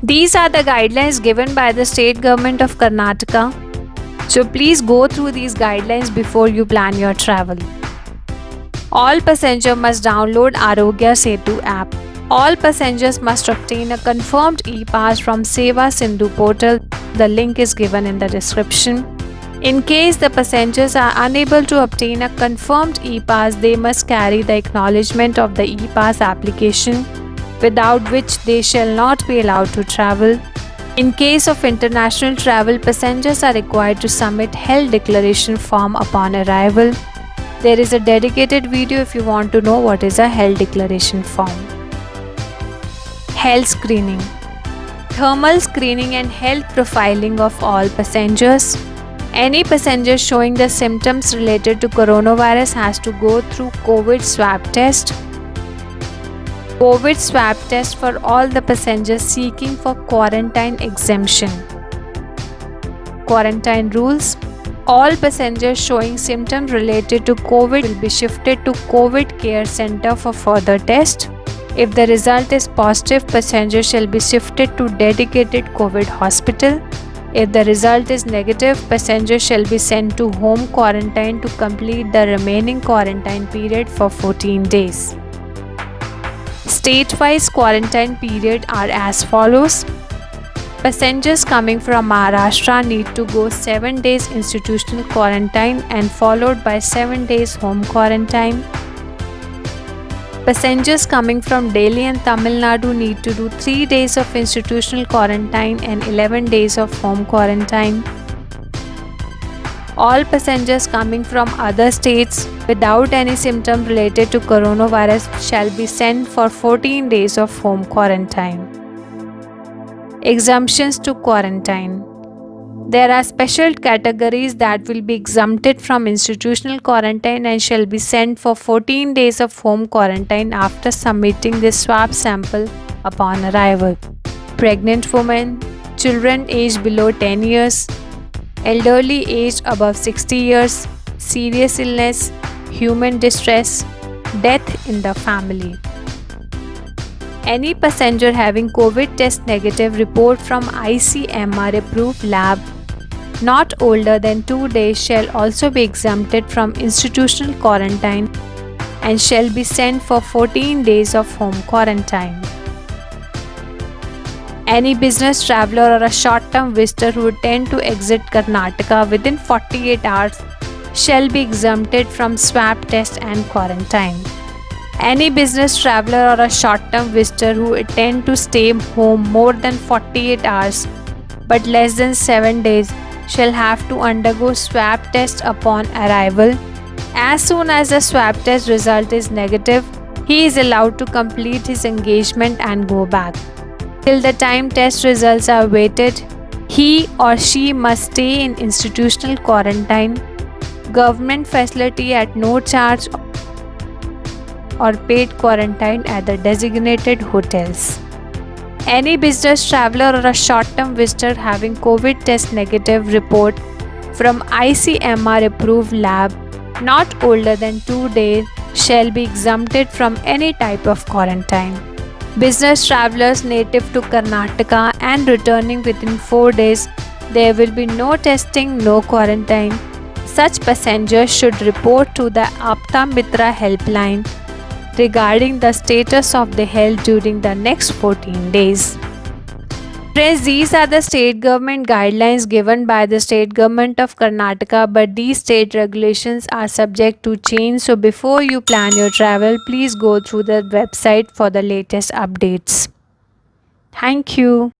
These are the guidelines given by the state government of Karnataka. So please go through these guidelines before you plan your travel. All passengers must download Arogya Setu app. All passengers must obtain a confirmed e-pass from Seva Sindhu portal. The link is given in the description. In case the passengers are unable to obtain a confirmed e-pass, they must carry the acknowledgement of the e-pass application, without which they shall not be allowed to travel. In case of international travel, passengers are required to submit health declaration form upon arrival. There is a dedicated video if you want to know what is a health declaration form. Health screening. Thermal screening and health profiling of all passengers. Any passenger showing the symptoms related to coronavirus has to go through COVID swab test. COVID swab test for all the passengers seeking for quarantine exemption. Quarantine rules. All passengers showing symptoms related to COVID will be shifted to COVID Care Center for further test. If the result is positive, passengers shall be shifted to dedicated COVID hospital. If the result is negative, passengers shall be sent to home quarantine to complete the remaining quarantine period for 14 days. State-wise quarantine period are as follows. Passengers coming from Maharashtra need to go 7 days institutional quarantine and followed by 7 days home quarantine. Passengers coming from Delhi and Tamil Nadu need to do 3 days of institutional quarantine and 11 days of home quarantine. All passengers coming from other states without any symptom related to coronavirus shall be sent for 14 days of home quarantine. Exemptions to quarantine. There are special categories that will be exempted from institutional quarantine and shall be sent for 14 days of home quarantine after submitting the swab sample upon arrival. Pregnant women, children aged below 10 years, elderly aged above 60 years, serious illness, human distress, death in the family. Any passenger having COVID test negative report from ICMR approved lab not older than 2 days shall also be exempted from institutional quarantine and shall be sent for 14 days of home quarantine. Any business traveler or a short-term visitor who intend to exit Karnataka within 48 hours shall be exempted from swab test and quarantine. Any business traveler or a short-term visitor who intend to stay home more than 48 hours but less than 7 days shall have to undergo swab test upon arrival. As soon as the swab test result is negative, he is allowed to complete his engagement and go back. Till the time test results are awaited, he or she must stay in institutional quarantine, government facility at no charge, or paid quarantine at the designated hotels. Any business traveler or a short-term visitor having COVID test negative report from ICMR approved lab not older than 2 days shall be exempted from any type of quarantine. Business travelers native to Karnataka and returning within 4 days, there will be no testing, no quarantine. Such passengers should report to the Apta Mitra helpline regarding the status of the health during the next 14 days. Friends, these are the state government guidelines given by the state government of Karnataka, but these state regulations are subject to change. So before you plan your travel, please go through the website for the latest updates. Thank you.